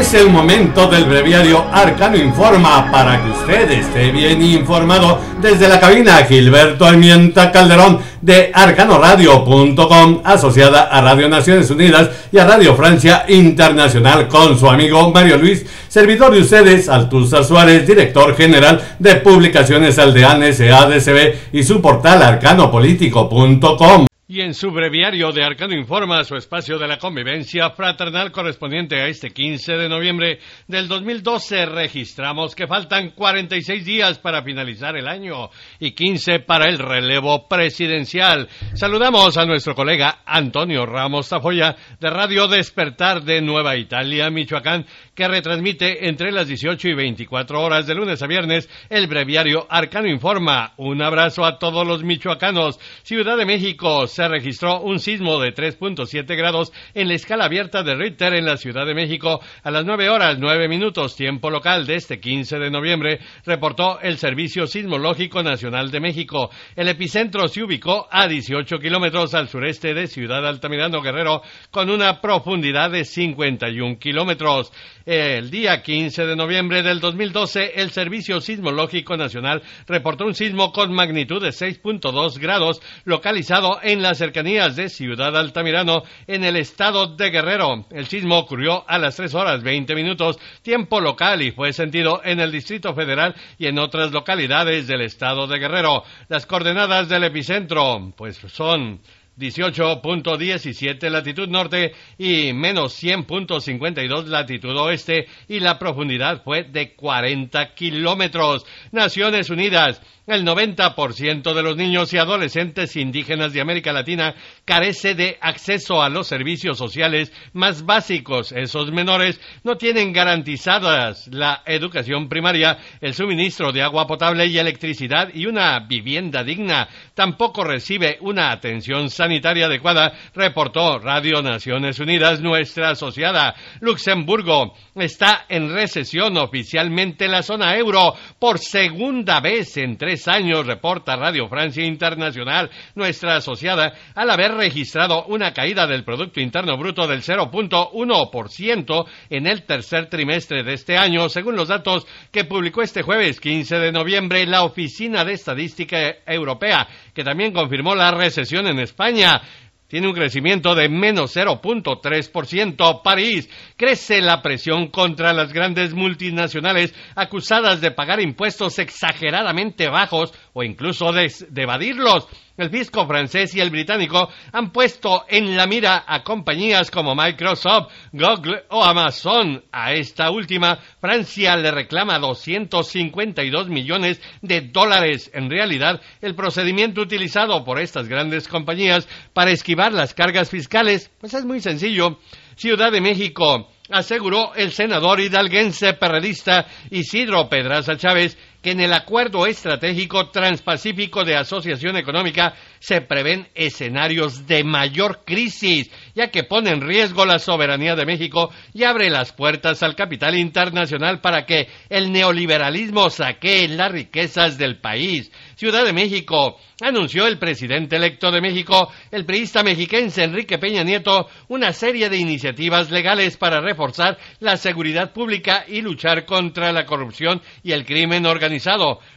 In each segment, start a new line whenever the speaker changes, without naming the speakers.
Es el momento del breviario Arcano Informa para que usted esté bien informado. Desde la cabina, Gilberto Almienta Calderón de arcanoradio.com, asociada a Radio Naciones Unidas y a Radio Francia Internacional, con su amigo Mario Luis, servidor de ustedes, Altuza Suárez, director general de Publicaciones Aldeanes SADCB, y su portal arcanopolitico.com.
Y en su breviario de Arcano Informa, su espacio de la convivencia fraternal correspondiente a este 15 de noviembre del 2012, registramos que faltan 46 días para finalizar el año y 15 para el relevo presidencial. Saludamos a nuestro colega Antonio Ramos Tafoya de Radio Despertar de Nueva Italia, Michoacán, que retransmite entre las 18 y 24 horas de lunes a viernes el breviario Arcano Informa. Un abrazo a todos los michoacanos. Ciudad de México, se registró un sismo de 3.7 grados en la escala abierta de Richter en la Ciudad de México a las 9 horas 9 minutos, tiempo local de este 15 de noviembre, reportó el Servicio Sismológico Nacional de México. El epicentro se ubicó a 18 kilómetros al sureste de Ciudad Altamirano, Guerrero, con una profundidad de 51 kilómetros. El día 15 de noviembre del 2012, el Servicio Sismológico Nacional reportó un sismo con magnitud de 6.2 grados localizado en las cercanías de Ciudad Altamirano, en el estado de Guerrero. El sismo ocurrió a las 3 horas 20 minutos, tiempo local, y fue sentido en el Distrito Federal y en otras localidades del estado de Guerrero. Las coordenadas del epicentro, pues son 18.17 latitud norte y menos 100.52 latitud oeste, y la profundidad fue de 40 kilómetros. Naciones Unidas: el 90% de los niños y adolescentes indígenas de América Latina carece de acceso a los servicios sociales más básicos. Esos menores no tienen garantizadas la educación primaria, el suministro de agua potable y electricidad y una vivienda digna. Tampoco recibe una atención sanitaria adecuada, reportó Radio Naciones Unidas, nuestra asociada. Luxemburgo está en recesión oficialmente la zona euro por segunda vez en 3 años, reporta Radio Francia Internacional, nuestra asociada, al haber registrado una caída del Producto Interno Bruto del 0.1% en el tercer trimestre de este año, según los datos que publicó este jueves 15 de noviembre la Oficina de Estadística Europea, que también confirmó la recesión en España. Tiene un crecimiento de menos 0.3%. París: crece la presión contra las grandes multinacionales acusadas de pagar impuestos exageradamente bajos o incluso de evadirlos. El fisco francés y el británico han puesto en la mira a compañías como Microsoft, Google o Amazon. A esta última, Francia le reclama 252 millones de dólares. En realidad, el procedimiento utilizado por estas grandes compañías para esquivar las cargas fiscales, pues es muy sencillo. Ciudad de México: aseguró el senador hidalguense perredista Isidro Pedraza Chávez que en el Acuerdo Estratégico Transpacífico de Asociación Económica se prevén escenarios de mayor crisis, ya que pone en riesgo la soberanía de México y abre las puertas al capital internacional para que el neoliberalismo saquee las riquezas del país. Ciudad de México: anunció el presidente electo de México, el priista mexiquense Enrique Peña Nieto, una serie de iniciativas legales para reforzar la seguridad pública y luchar contra la corrupción y el crimen organizado.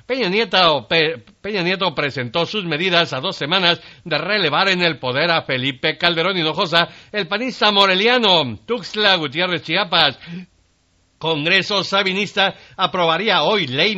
Peña Nieto presentó sus medidas a 2 semanas de relevar en el poder a Felipe Calderón Hinojosa, el panista moreliano. Tuxtla Gutiérrez, Chiapas: Congreso Sabinista aprobaría hoy ley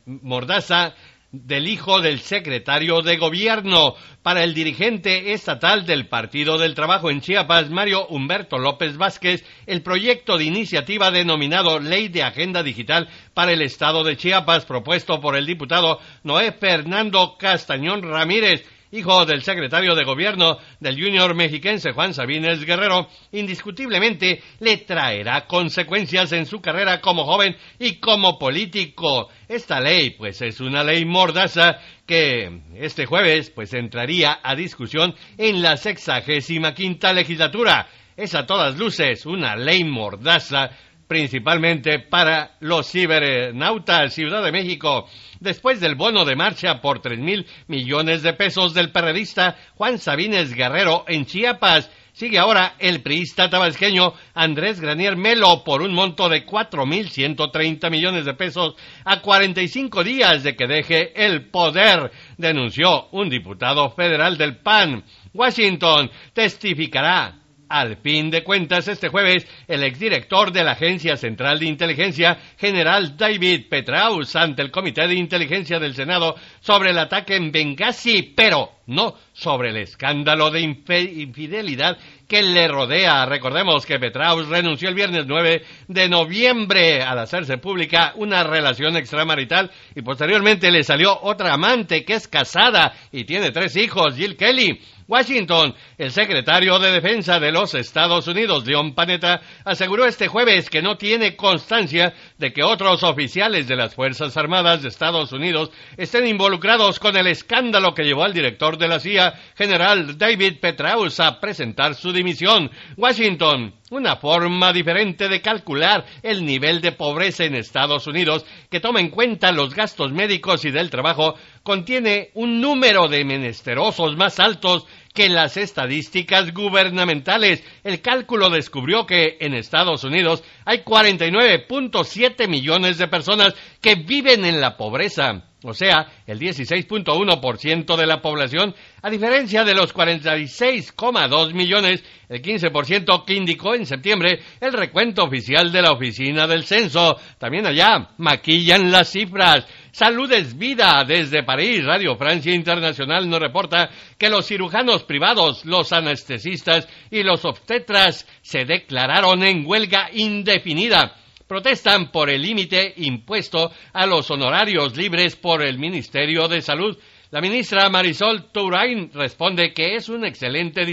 mordaza del hijo del secretario de gobierno. Para el dirigente estatal del Partido del Trabajo en Chiapas, Mario Humberto López Vázquez, el proyecto de iniciativa denominado Ley de Agenda Digital para el Estado de Chiapas, propuesto por el diputado Noé Fernando Castañón Ramírez, hijo del secretario de gobierno del junior mexiquense Juan Sabines Guerrero, indiscutiblemente le traerá consecuencias en su carrera como joven y como político. Esta ley, pues, es una ley mordaza que este jueves, pues, entraría a discusión en la 65ª legislatura. Es a todas luces una ley mordaza, principalmente para los cibernautas. Ciudad de México: después del bono de marcha por 3,000 millones de pesos del perredista Juan Sabines Guerrero en Chiapas, sigue ahora el priista tabasqueño Andrés Granier Melo por un monto de 4.130 millones de pesos a 45 días de que deje el poder, denunció un diputado federal del PAN. Washington testificará. Al fin de cuentas, este jueves, el exdirector de la Agencia Central de Inteligencia, general David Petraeus, ante el Comité de Inteligencia del Senado sobre el ataque en Benghazi, pero no sobre el escándalo de infidelidad que le rodea. Recordemos que Petraeus renunció el viernes 9 de noviembre al hacerse pública una relación extramarital y posteriormente le salió otra amante que es casada y tiene 3 hijos, Jill Kelly. Washington, el secretario de Defensa de los Estados Unidos, Leon Panetta, aseguró este jueves que no tiene constancia de que otros oficiales de las Fuerzas Armadas de Estados Unidos estén involucrados con el escándalo que llevó al director de la CIA, general David Petraeus, a presentar su dimisión. Washington, una forma diferente de calcular el nivel de pobreza en Estados Unidos, que toma en cuenta los gastos médicos y del trabajo, contiene un número de menesterosos más altos que las estadísticas gubernamentales. El cálculo descubrió que en Estados Unidos hay 49.7 millones de personas que viven en la pobreza, o sea, el 16.1% de la población, a diferencia de los 46,2 millones, el 15% que indicó en septiembre el recuento oficial de la Oficina del Censo. También allá maquillan las cifras. Salud es vida. Desde París, Radio Francia Internacional nos reporta que los cirujanos privados, los anestesistas y los obstetras se declararon en huelga indefinida. Protestan por el límite impuesto a los honorarios libres por el Ministerio de Salud. La ministra Marisol Touraine responde que es una excelente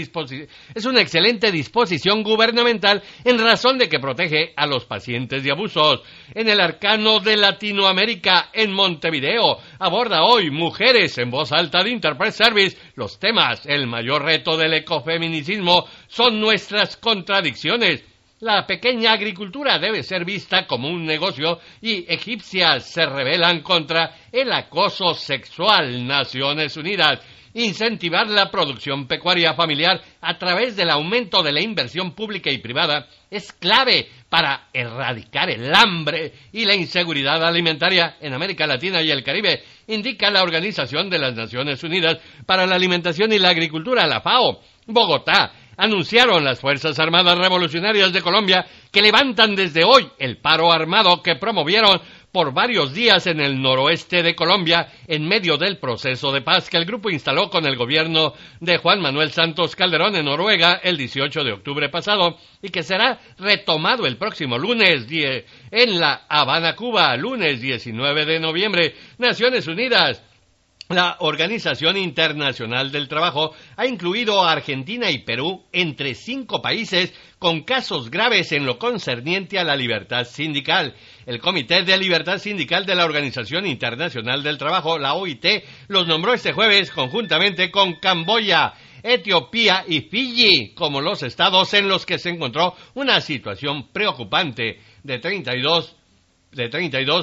disposición gubernamental en razón de que protege a los pacientes de abusos. En el Arcano de Latinoamérica, en Montevideo, aborda hoy Mujeres en Voz Alta de Interprete Service los temas. El mayor reto del ecofeminicismo son nuestras contradicciones. La pequeña agricultura debe ser vista como un negocio y egipcias se rebelan contra el acoso sexual. Naciones Unidas. Incentivar la producción pecuaria familiar a través del aumento de la inversión pública y privada es clave para erradicar el hambre y la inseguridad alimentaria en América Latina y el Caribe, indica la Organización de las Naciones Unidas para la Alimentación y la Agricultura, la FAO. Bogotá. Anunciaron las Fuerzas Armadas Revolucionarias de Colombia que levantan desde hoy el paro armado que promovieron por varios días en el noroeste de Colombia en medio del proceso de paz que el grupo instaló con el gobierno de Juan Manuel Santos Calderón en Noruega el 18 de octubre pasado y que será retomado el próximo lunes en La Habana, Cuba, lunes 19 de noviembre. Naciones Unidas. La Organización Internacional del Trabajo ha incluido a Argentina y Perú entre 5 países con casos graves en lo concerniente a la libertad sindical. El Comité de Libertad Sindical de la Organización Internacional del Trabajo, la OIT, los nombró este jueves conjuntamente con Camboya, Etiopía y Fiyi como los estados en los que se encontró una situación preocupante de 32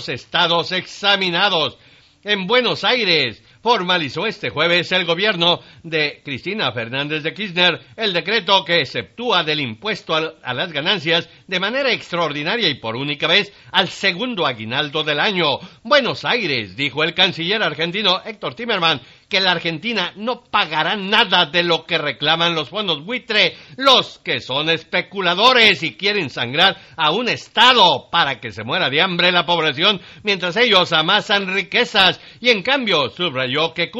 estados examinados. En Buenos Aires, formalizó este jueves el gobierno de Cristina Fernández de Kirchner el decreto que exceptúa del impuesto a las ganancias de manera extraordinaria y por única vez al segundo aguinaldo del año. Buenos Aires, dijo el canciller argentino Héctor Timerman, que la Argentina no pagará nada de lo que reclaman los fondos buitre, los que son especuladores y quieren sangrar a un Estado para que se muera de hambre la población mientras ellos amasan riquezas, y en cambio subrayó que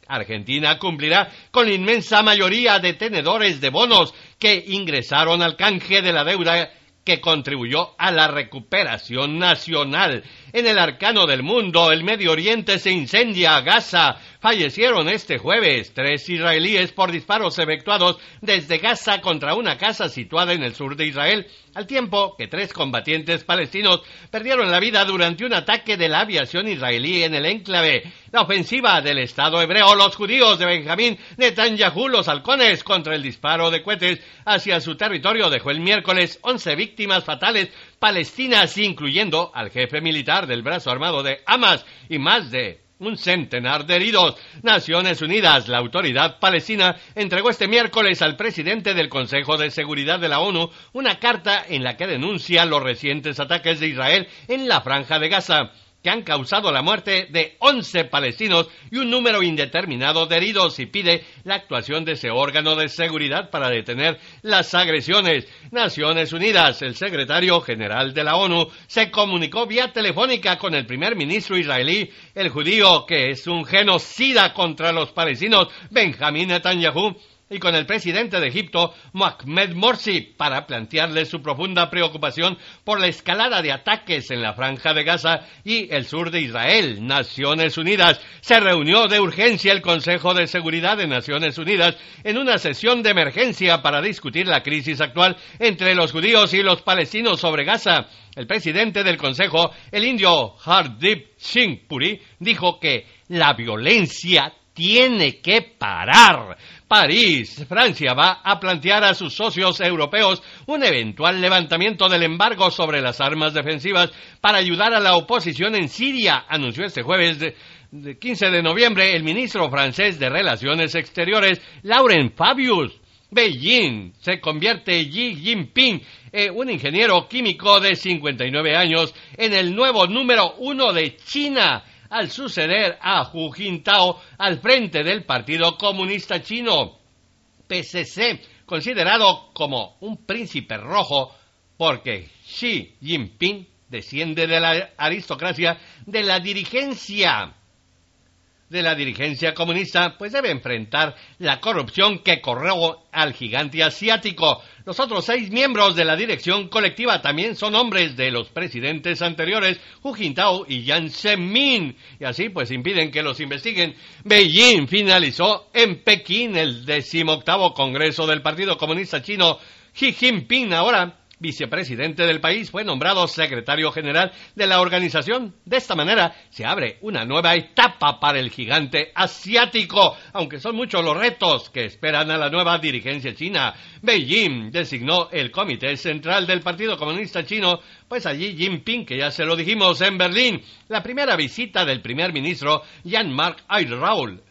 Argentina cumplirá con la inmensa mayoría de tenedores de bonos que ingresaron al canje de la deuda que contribuyó a la recuperación nacional. En el arcano del mundo, el Medio Oriente se incendia. Gaza. Fallecieron este jueves 3 israelíes por disparos efectuados desde Gaza contra una casa situada en el sur de Israel, al tiempo que 3 combatientes palestinos perdieron la vida durante un ataque de la aviación israelí en el enclave. La ofensiva del Estado hebreo, los judíos de Benjamín Netanyahu, los halcones, contra el disparo de cohetes hacia su territorio dejó el miércoles 11 víctimas fatales palestinas, incluyendo al jefe militar del brazo armado de Hamas y más de un centenar de heridos. Naciones Unidas, la autoridad palestina, entregó este miércoles al presidente del Consejo de Seguridad de la ONU una carta en la que denuncia los recientes ataques de Israel en la Franja de Gaza, que han causado la muerte de 11 palestinos y un número indeterminado de heridos, y pide la actuación de ese órgano de seguridad para detener las agresiones. Naciones Unidas, el secretario general de la ONU, se comunicó vía telefónica con el primer ministro israelí, el judío que es un genocida contra los palestinos, Benjamín Netanyahu, y con el presidente de Egipto, Mohamed Morsi, para plantearle su profunda preocupación por la escalada de ataques en la Franja de Gaza y el sur de Israel. Naciones Unidas. Se reunió de urgencia el Consejo de Seguridad de Naciones Unidas en una sesión de emergencia para discutir la crisis actual entre los judíos y los palestinos sobre Gaza. El presidente del Consejo, el indio Hardeep Singh Puri, dijo que la violencia tiene que parar. París, Francia, va a plantear a sus socios europeos un eventual levantamiento del embargo sobre las armas defensivas para ayudar a la oposición en Siria, anunció este jueves 15 de noviembre el ministro francés de Relaciones Exteriores, Laurent Fabius. Beijing se convierte Xi Jinping, un ingeniero químico de 59 años, en el nuevo número 1 de China, al suceder a Hu Jintao al frente del Partido Comunista Chino, PCC, considerado como un príncipe rojo porque Xi Jinping desciende de la aristocracia de la dirigencia comunista, pues debe enfrentar la corrupción que corroe al gigante asiático. Los otros 6 miembros de la dirección colectiva también son hombres de los presidentes anteriores, Hu Jintao y Jiang Zemin, y así pues impiden que los investiguen. Beijing finalizó en Pekín el 18º Congreso del Partido Comunista Chino. Xi Jinping, ahora vicepresidente del país, fue nombrado secretario general de la organización. De esta manera se abre una nueva etapa para el gigante asiático, aunque son muchos los retos que esperan a la nueva dirigencia china. Beijing designó el Comité Central del Partido Comunista Chino, pues allí Jinping, que ya se lo dijimos en Berlín. La primera visita del primer ministro Jean-Marc Ayrault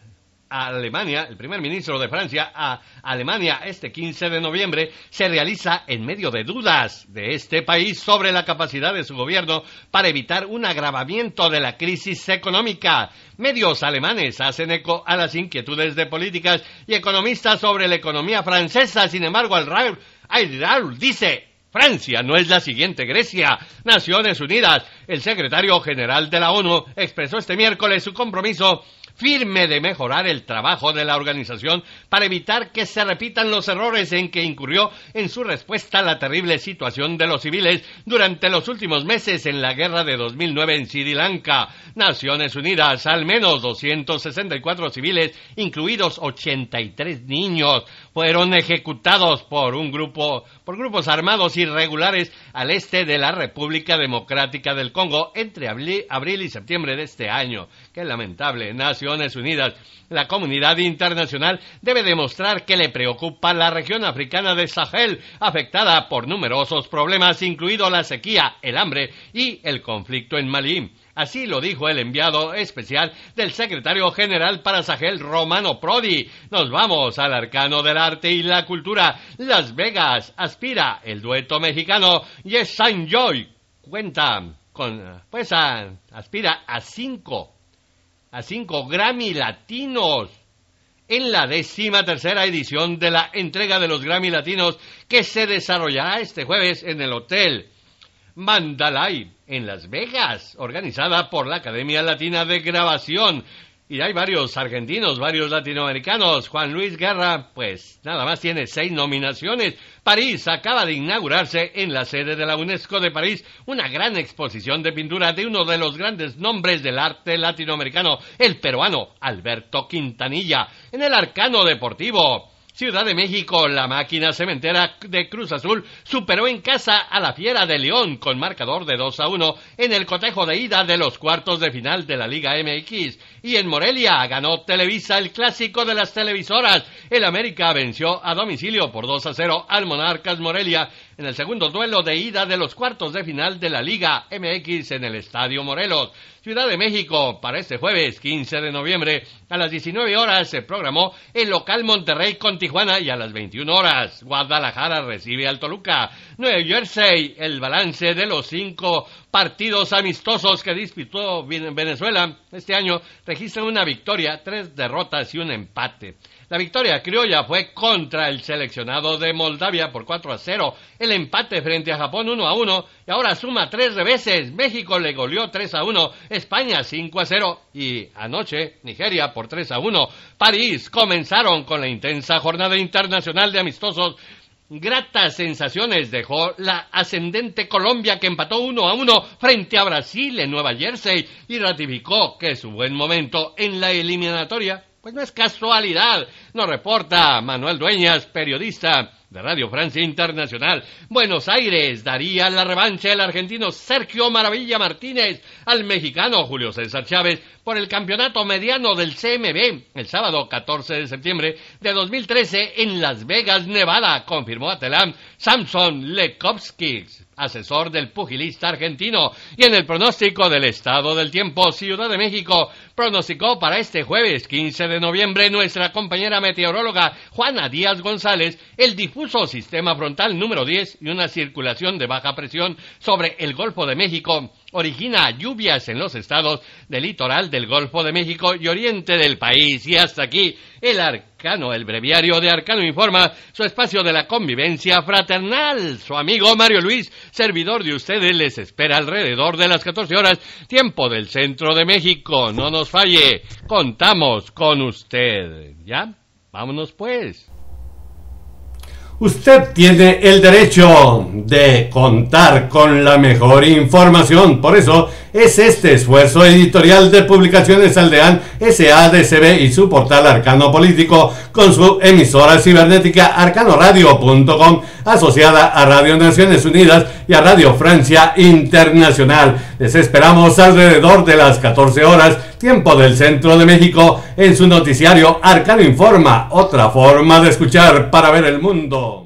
a Alemania, el primer ministro de Francia a Alemania este 15 de noviembre, se realiza en medio de dudas de este país sobre la capacidad de su gobierno para evitar un agravamiento de la crisis económica. Medios alemanes hacen eco a las inquietudes de políticas y economistas sobre la economía francesa. Sin embargo, Ayrault dice: Francia no es la siguiente Grecia. Naciones Unidas. El secretario general de la ONU expresó este miércoles su compromiso firme de mejorar el trabajo de la organización para evitar que se repitan los errores en que incurrió en su respuesta a la terrible situación de los civiles durante los últimos meses en la guerra de 2009 en Sri Lanka. Naciones Unidas, al menos 264 civiles, incluidos 83 niños, fueron ejecutados por grupos armados irregulares al este de la República Democrática del Congo entre abril y septiembre de este año. Qué lamentable. Naciones Unidas. La comunidad internacional debe demostrar que le preocupa la región africana de Sahel, afectada por numerosos problemas, incluido la sequía, el hambre y el conflicto en Malí. Así lo dijo el enviado especial del secretario general para Sahel, Romano Prodi. Nos vamos al arcano del arte y la cultura. Las Vegas aspira el dueto mexicano Yes and Joy. Cuenta con, aspira a 5 Grammy Latinos en la 13ª edición de la entrega de los Grammy Latinos, que se desarrollará este jueves en el Hotel Mandalay en Las Vegas, organizada por la Academia Latina de Grabación. Y hay varios argentinos, varios latinoamericanos. Juan Luis Guerra, pues nada más tiene 6 nominaciones. París acaba de inaugurarse en la sede de la UNESCO de París una gran exposición de pintura de uno de los grandes nombres del arte latinoamericano, el peruano Alberto Quintanilla. En el arcano deportivo, Ciudad de México, la máquina cementera de Cruz Azul superó en casa a la Fiera de León con marcador de 2-1 en el cotejo de ida de los cuartos de final de la Liga MX. Y en Morelia ganó Televisa el clásico de las televisoras. El América venció a domicilio por 2-0 al Monarcas Morelia en el segundo duelo de ida de los cuartos de final de la Liga MX en el Estadio Morelos. Ciudad de México, para este jueves 15 de noviembre, a las 19 horas se programó el local Monterrey con Tijuana y a las 21 horas Guadalajara recibe al Toluca. Nueva Jersey, el balance de los 5 partidos amistosos que disputó Venezuela este año registra una victoria, 3 derrotas y un empate. La victoria criolla fue contra el seleccionado de Moldavia por 4-0, el empate frente a Japón 1-1 y ahora suma 3 reveses. México le goleó 3-1, España 5-0 y anoche Nigeria por 3-1. París comenzaron con la intensa jornada internacional de amistosos. Gratas sensaciones dejó la ascendente Colombia, que empató 1-1 frente a Brasil en Nueva Jersey y ratificó que su buen momento en la eliminatoria pues no es casualidad. Nos reporta Manuel Dueñas, periodista de Radio Francia Internacional. Buenos Aires daría la revancha el argentino Sergio Maravilla Martínez al mexicano Julio César Chávez por el campeonato mediano del CMB el sábado 14 de septiembre de 2013 en Las Vegas, Nevada, confirmó a Telam Samson Lekowski, asesor del pugilista argentino. Y en el pronóstico del estado del tiempo, Ciudad de México pronosticó para este jueves 15 de noviembre nuestra compañera meteoróloga Juana Díaz González el difuso sistema frontal número 10 y una circulación de baja presión sobre el Golfo de México origina lluvias en los estados del litoral del Golfo de México y oriente del país. Y hasta aquí el breviario de Arcano Informa, su espacio de la convivencia fraternal. Su amigo Mario Luis, servidor de ustedes, les espera alrededor de las 14 horas, tiempo del centro de México. No nos falle, contamos con usted. ¿Ya? Vámonos pues.
Usted tiene el derecho de contar con la mejor información, por eso es este esfuerzo editorial de Publicaciones Aldeán SADCB y su portal Arcano Político con su emisora cibernética arcanoradio.com, asociada a Radio Naciones Unidas y a Radio Francia Internacional. Les esperamos alrededor de las 14 horas, tiempo del centro de México, en su noticiario Arcano Informa, otra forma de escuchar para ver el mundo.